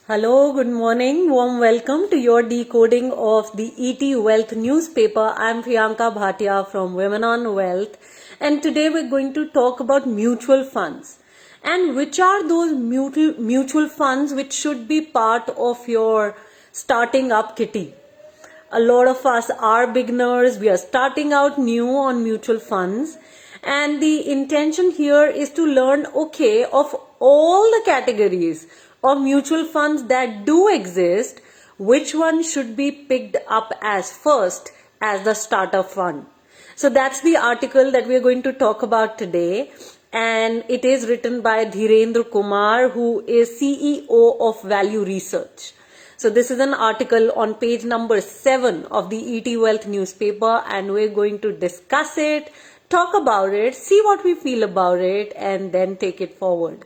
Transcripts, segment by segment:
Hello, good morning. Warm welcome to your decoding of the ET Wealth newspaper. I'm Priyanka Bhatia from Women on Wealth, and today we're going to talk about mutual funds and which are those mutual funds which should be part of your starting up kitty. A lot of us are beginners, we are starting out new on mutual funds, and the intention here is to learn, okay, of all the categories of mutual funds that do exist, which one should be picked up as first as the starter fund. So that's the article that we're going to talk about today, and it is written by Dhirendra Kumar, who is CEO of Value Research. So this is an article on page number 7 of the ET Wealth newspaper, and we're going to discuss it, talk about it, see what we feel about it, and then take it forward.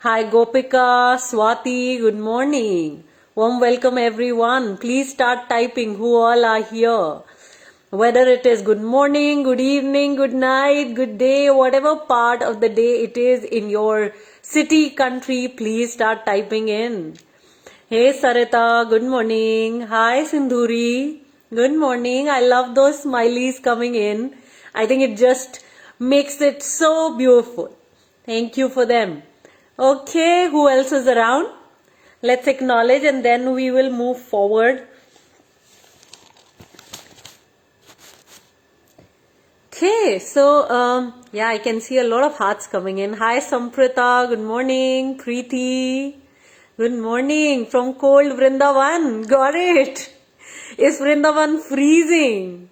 Hi Gopika, Swati, good morning. Warm welcome everyone. Please start typing who all are here. Whether it is good morning, good evening, good night, good day, whatever part of the day it is in your city, country, please start typing in. Hey Sarita, good morning. Hi Sindhuri, good morning. I love those smileys coming in. I think it just makes it so beautiful. Thank you for them. Okay, who else is around? Let's acknowledge and then we will move forward. Okay, so yeah, I can see a lot of hearts coming in. Hi Samprita, good morning. Preeti, good morning from cold Vrindavan. Got it. Is Vrindavan freezing?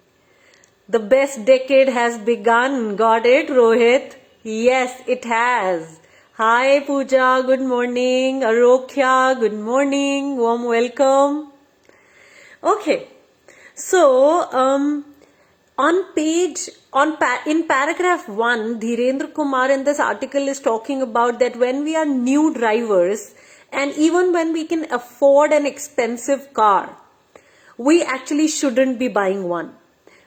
The best decade has begun. Got it, Rohit? Yes, it has. Hi Pooja, good morning. Arokya, good morning. Warm welcome. Okay, so in paragraph 1, Dhirendra Kumar in this article is talking about that when we are new drivers and even when we can afford an expensive car, we actually shouldn't be buying one.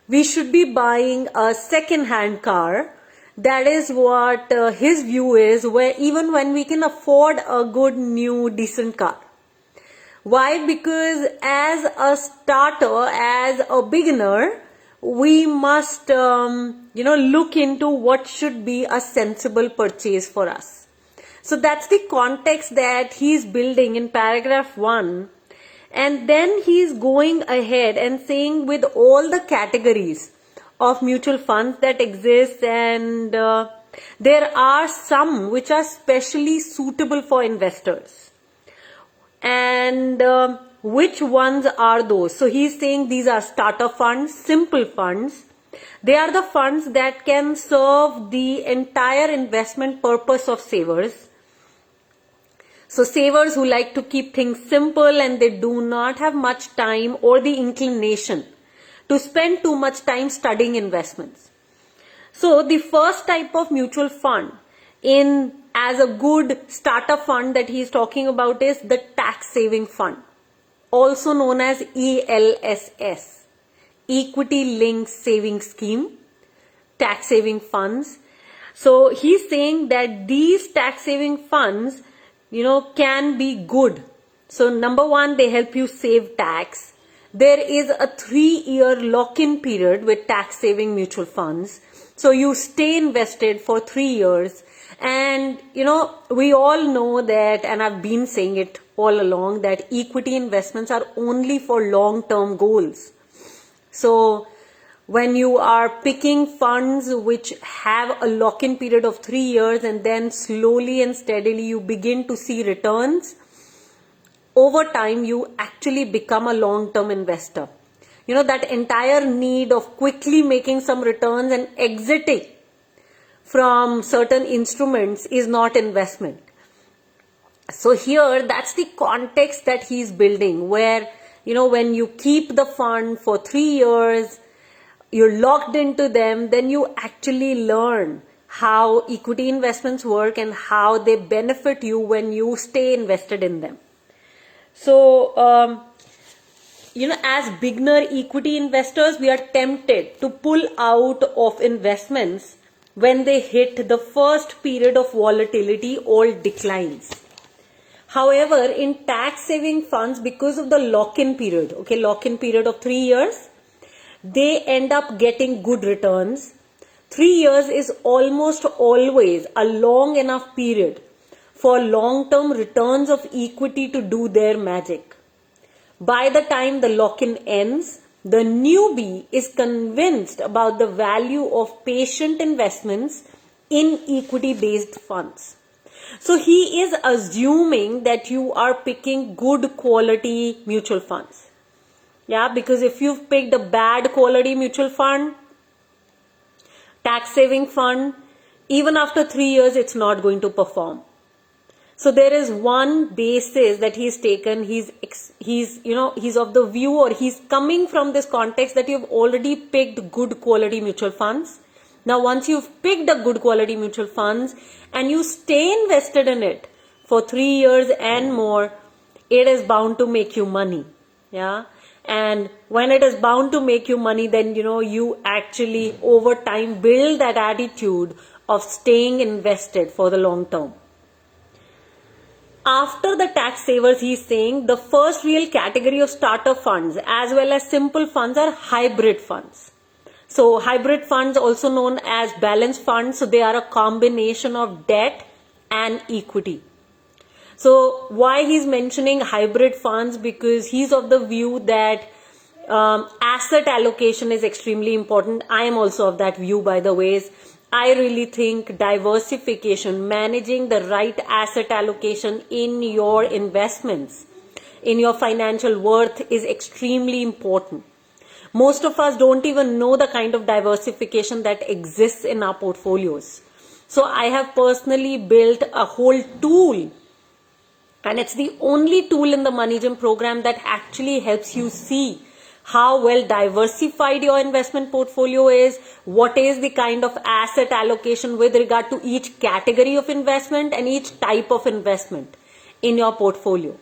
We should be buying a second-hand car. That is what his view is, where even when we can afford a good, new, decent car. Why? Because as a starter, as a beginner, we must, look into what should be a sensible purchase for us. So that's the context that he's building in paragraph 1. And then he's going ahead and saying with all the categories of mutual funds that exist, and there are some which are specially suitable for investors. And which ones are those? So he's saying these are starter funds, simple funds. They are the funds that can serve the entire investment purpose of savers. So savers who like to keep things simple and they do not have much time or the inclination to spend too much time studying investments. So the first type of mutual fund as a good starter fund that he is talking about is the tax saving fund, also known as ELSS, Equity Linked Saving Scheme, tax saving funds. So he's saying that these tax saving funds, can be good. So number one, they help you save tax. There is a 3-year lock-in period with tax saving mutual funds. So you stay invested for 3 years. And, we all know that, and I've been saying it all along, that equity investments are only for long-term goals. So when you are picking funds which have a lock-in period of 3 years and then slowly and steadily you begin to see returns, over time you actually become a long-term investor. That entire need of quickly making some returns and exiting from certain instruments is not investment. So here, that's the context that he's building, where, when you keep the fund for 3 years, you're locked into them, then you actually learn how equity investments work and how they benefit you when you stay invested in them. So, as beginner equity investors, we are tempted to pull out of investments when they hit the first period of volatility or declines. However, in tax saving funds, because of the lock-in period, okay, lock-in period of 3 years, they end up getting good returns. 3 years is almost always a long enough period for long-term returns of equity to do their magic. By the time the lock-in ends, the newbie is convinced about the value of patient investments in equity-based funds. So he is assuming that you are picking good quality mutual funds. Yeah, because if you've picked a bad quality mutual fund, tax saving fund, even after 3 years, it's not going to perform. So there is one basis that he's taken. He's of the view, or he's coming from this context that you've already picked good quality mutual funds. Now, once you've picked a good quality mutual funds and you stay invested in it for 3 years and more, it is bound to make you money. Yeah. And when it is bound to make you money, then, you actually over time build that attitude of staying invested for the long term. After the tax savers, he's saying the first real category of starter funds as well as simple funds are hybrid funds. So hybrid funds, also known as balance funds, so they are a combination of debt and equity. So why he's mentioning hybrid funds? Because he's of the view that asset allocation is extremely important. I am also of that view, by the way. I really think diversification, managing the right asset allocation in your investments, in your financial worth, is extremely important. Most of us don't even know the kind of diversification that exists in our portfolios. So I have personally built a whole tool, and it's the only tool in the Money Gym program that actually helps you see how well diversified your investment portfolio is, what is the kind of asset allocation with regard to each category of investment and each type of investment in your portfolio.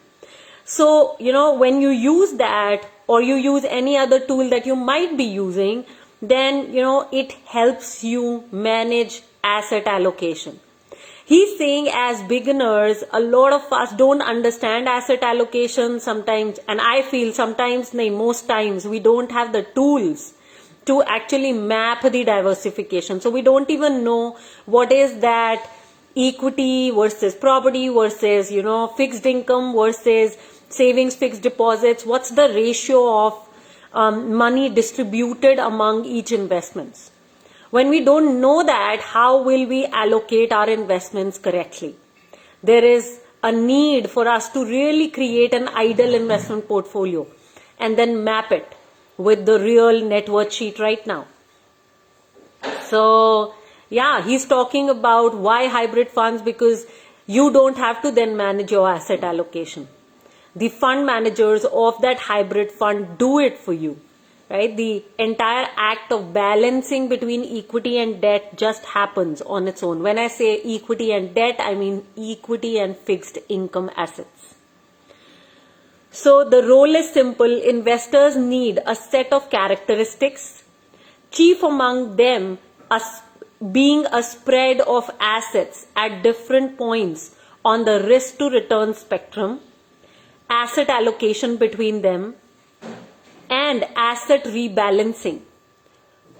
So, when you use that, or you use any other tool that you might be using, then, it helps you manage asset allocation. He's saying as beginners, a lot of us don't understand asset allocation sometimes, and I feel sometimes, most times, we don't have the tools to actually map the diversification. So we don't even know what is that equity versus property versus, fixed income versus savings, fixed deposits. What's the ratio of money distributed among each investments? When we don't know that, how will we allocate our investments correctly? There is a need for us to really create an ideal investment portfolio and then map it with the real net worth sheet right now. So, he's talking about why hybrid funds, because you don't have to then manage your asset allocation. The fund managers of that hybrid fund do it for you. Right? The entire act of balancing between equity and debt just happens on its own. When I say equity and debt, I mean equity and fixed income assets. So the role is simple. Investors need a set of characteristics, chief among them being a spread of assets at different points on the risk to return spectrum, asset allocation between them, and asset rebalancing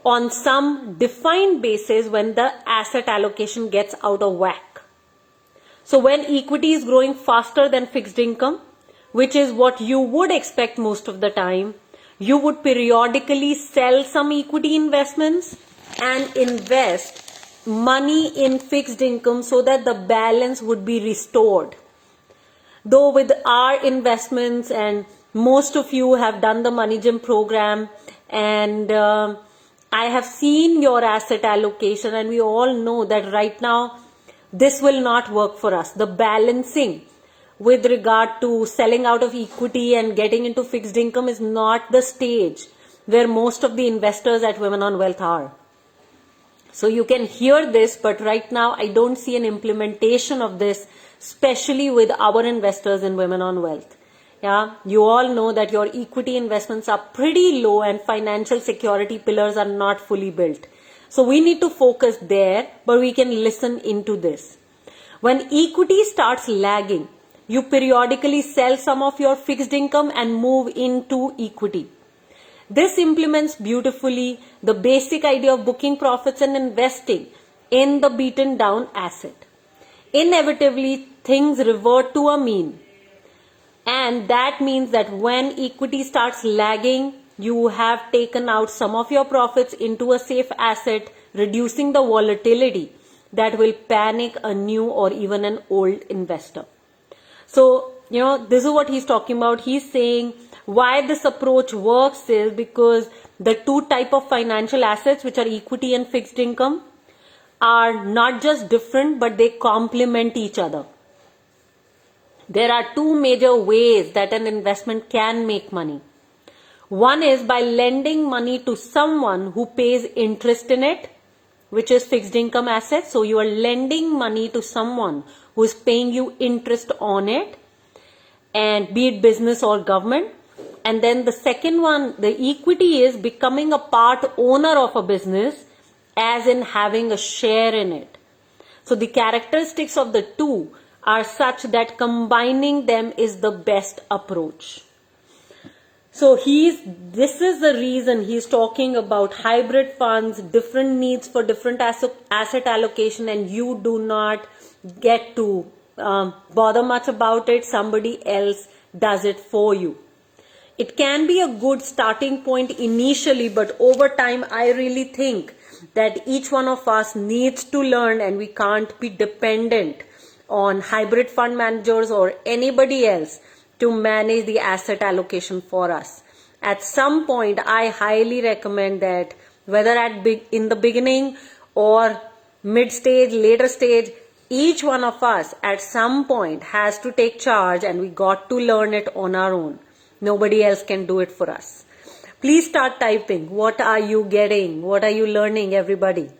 on some defined basis when the asset allocation gets out of whack. So when equity is growing faster than fixed income, which is what you would expect most of the time, you would periodically sell some equity investments and invest money in fixed income so that the balance would be restored. Though with our investments, and most of you have done the Money Gym program, and I have seen your asset allocation, and we all know that right now this will not work for us. The balancing with regard to selling out of equity and getting into fixed income is not the stage where most of the investors at Women on Wealth are. So you can hear this, but right now I don't see an implementation of this, especially with our investors in Women on Wealth. Yeah, you all know that your equity investments are pretty low and financial security pillars are not fully built. So we need to focus there, but we can listen into this. When equity starts lagging, you periodically sell some of your fixed income and move into equity. This implements beautifully the basic idea of booking profits and investing in the beaten down asset. Inevitably, things revert to a mean. And that means that when equity starts lagging, you have taken out some of your profits into a safe asset, reducing the volatility that will panic a new or even an old investor. So, this is what he's talking about. He's saying why this approach works is because the two type of financial assets, which are equity and fixed income, are not just different, but they complement each other. There are two major ways that an investment can make money. One is by lending money to someone who pays interest in it, which is fixed income assets. So you are lending money to someone who is paying you interest on it, and be it business or government. And then the second one, the equity, is becoming a part owner of a business, as in having a share in it. So the characteristics of the two are such that combining them is the best approach. So this is the reason he's talking about hybrid funds, different needs for different asset allocation, and you do not get to bother much about it. Somebody else does it for you. It can be a good starting point initially, but over time, I really think that each one of us needs to learn, and we can't be dependent on hybrid fund managers or anybody else to manage the asset allocation for us. At some point, I highly recommend that whether in the beginning or mid stage, later stage, each one of us at some point has to take charge, and we got to learn it on our own. Nobody else can do it for us. Please start typing. What are you getting? What are you learning, everybody?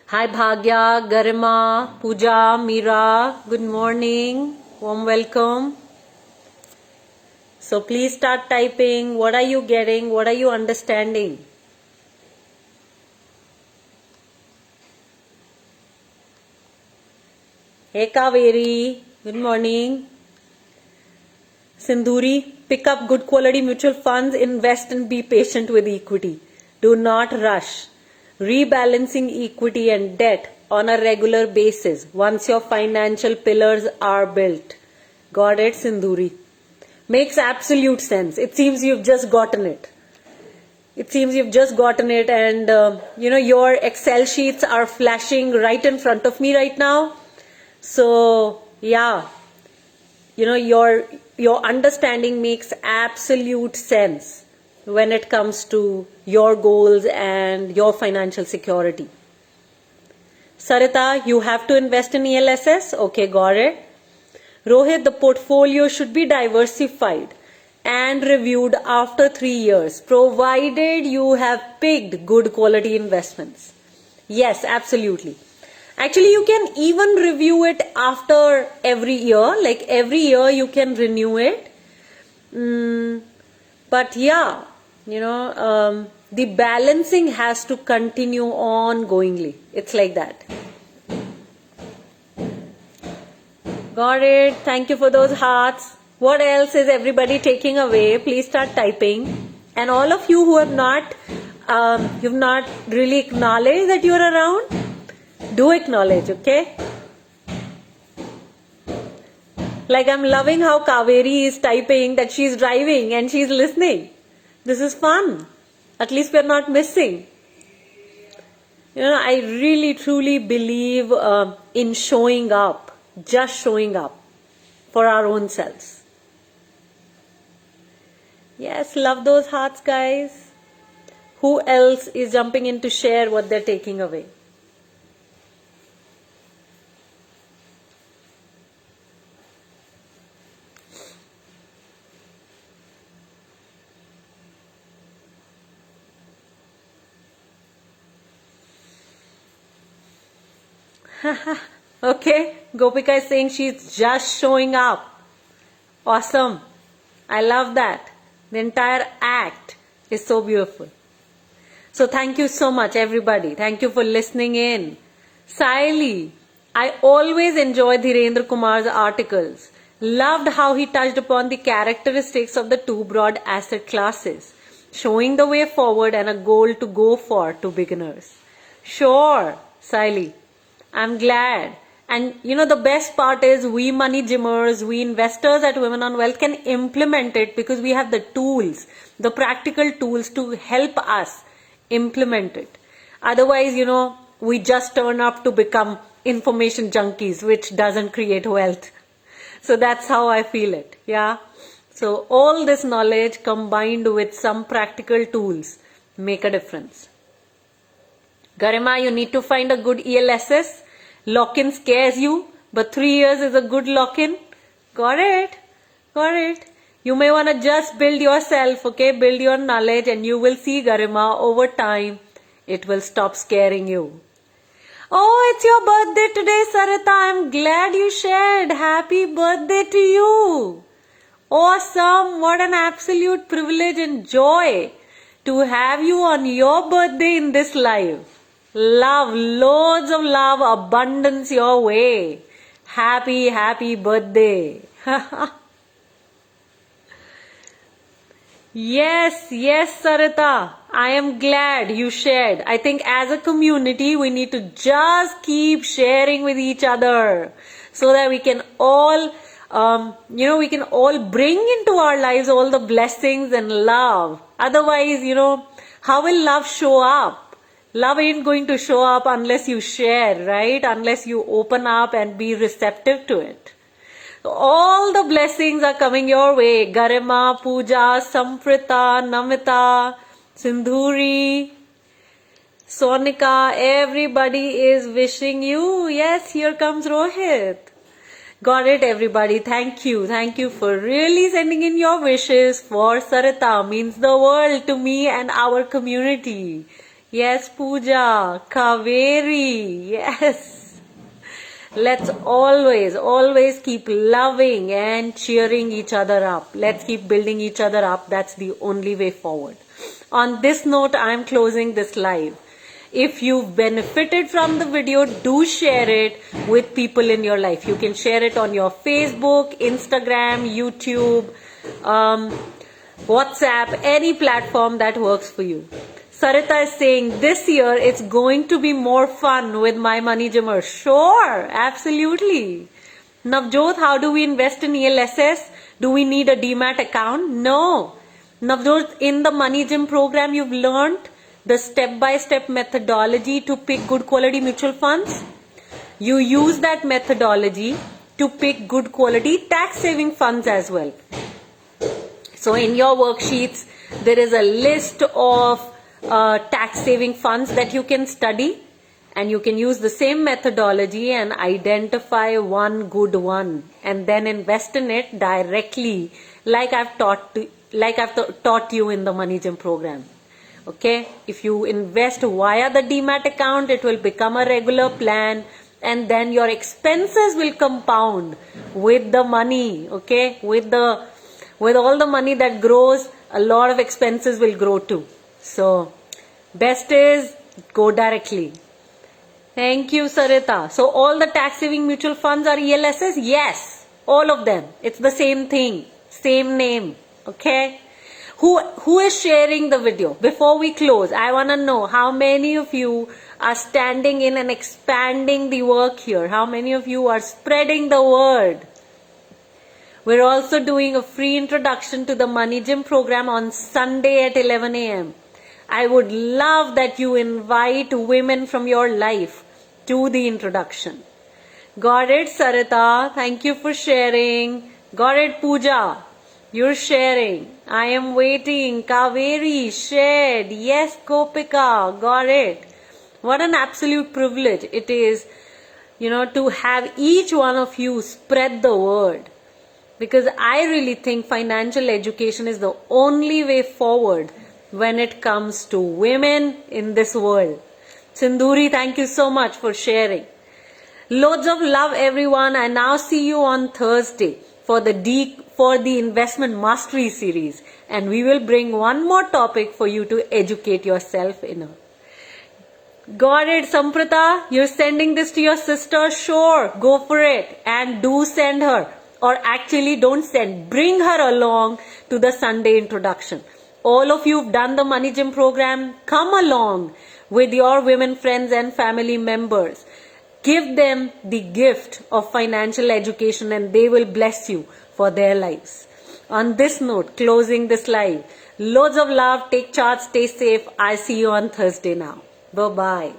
Hi Bhagya, Garima, Pooja, Meera. Good morning. Warm welcome. So please start typing. What are you getting? What are you understanding? Hey Kaveri. Good morning. Sindhuri, pick up good quality mutual funds, invest and be patient with equity. Do not rush. Rebalancing equity and debt on a regular basis once your financial pillars are built. Got it, Sindhuri? Makes absolute sense. It seems you've just gotten it. And your Excel sheets are flashing right in front of me right now. So, yeah, your understanding makes absolute sense when it comes to your goals and your financial security. Sarita, you have to invest in ELSS? Okay, got it. Rohit, the portfolio should be diversified and reviewed after 3 years, provided you have picked good quality investments. Yes, absolutely. Actually, you can even review it after every year. Like every year you can renew it. But yeah, the balancing has to continue ongoingly. It's like that. Got it. Thank you for those hearts. What else is everybody taking away? Please start typing. And all of you who have you've not really acknowledged that you're around, do acknowledge, okay? Like I'm loving how Kaveri is typing that she's driving and she's listening. This is fun. At least we're not missing. I really truly believe in showing up, just showing up for our own selves. Yes, love those hearts, guys. Who else is jumping in to share what they're taking away? Okay, Gopika is saying she's just showing up. Awesome. I love that. The entire act is so beautiful. So thank you so much, everybody. Thank you for listening in. Saili, I always enjoy Dhirendra Kumar's articles. Loved how he touched upon the characteristics of the two broad asset classes, showing the way forward and a goal to go for to beginners. Sure, Siley. I'm glad. And the best part is we money gymmers, we investors at Women on Wealth can implement it because we have the tools, the practical tools to help us implement it. Otherwise, we just turn up to become information junkies, which doesn't create wealth. So that's how I feel it. Yeah. So all this knowledge combined with some practical tools make a difference. Garima, you need to find a good ELSS. Lock-in scares you, but 3 years is a good lock-in. Got it. Got it. You may want to just build yourself, okay? Build your knowledge and you will see, Garima, over time, it will stop scaring you. Oh, it's your birthday today, Sarita. I'm glad you shared. Happy birthday to you. Awesome. What an absolute privilege and joy to have you on your birthday in this live. Love, loads of love, abundance your way. Happy, happy birthday. Yes, Sarita. I am glad you shared. I think as a community, we need to just keep sharing with each other so that we can all, we can all bring into our lives all the blessings and love. Otherwise, how will love show up? Love ain't going to show up unless you share, right? Unless you open up and be receptive to it. All the blessings are coming your way. Garima, Pooja, Samprita, Namita, Sindhuri, Sonika, everybody is wishing you. Yes, here comes Rohit. Got it, everybody. Thank you. Thank you for really sending in your wishes for Sarita. Means the world to me and our community. Yes, Pooja, Kaveri, yes. Let's always keep loving and cheering each other up. Let's keep building each other up. That's the only way forward. On this note, I'm closing this live. If you've benefited from the video, do share it with people in your life. You can share it on your Facebook, Instagram, YouTube, WhatsApp, any platform that works for you. Sarita is saying this year it's going to be more fun with My Money Gymmer. Sure, absolutely. Navjot, how do we invest in ELSS? Do we need a DMAT account? No. Navjot, in the Money Gym program, you've learned the step-by-step methodology to pick good quality mutual funds. You use that methodology to pick good quality tax-saving funds as well. So in your worksheets, there is a list of tax-saving funds that you can study, and you can use the same methodology and identify one good one and then invest in it directly like I've taught you in the Money Gym program. Okay, if you invest via the DMAT account, it will become a regular plan and then your expenses will compound with the money. Okay, with all the money that grows, a lot of expenses will grow too. So, best is go directly. Thank you, Sarita. So, all the tax-saving mutual funds are ELSS? Yes, all of them. It's the same thing, same name. Okay? Who is sharing the video? Before we close, I want to know how many of you are standing in and expanding the work here. How many of you are spreading the word? We're also doing a free introduction to the Money Gym program on Sunday at 11 a.m. I would love that you invite women from your life to the introduction. Got it, Sarita? Thank you for sharing. Got it, Pooja? You're sharing. I am waiting. Kaveri shared. Yes, Kopika. Got it. What an absolute privilege it is, to have each one of you spread the word. Because I really think financial education is the only way forward when it comes to women in this world. Sindhuri, thank you so much for sharing. Loads of love, everyone. I now see you on Thursday for the Investment Mastery series. And we will bring one more topic for you to educate yourself in. Got it, Samprita. You're sending this to your sister? Sure, go for it. And do send her. Or actually, don't send. Bring her along to the Sunday introduction. All of you have done the Money Gym program. Come along with your women friends and family members. Give them the gift of financial education and they will bless you for their lives. On this note, closing this live. Loads of love. Take charge. Stay safe. I see you on Thursday now. Bye-bye.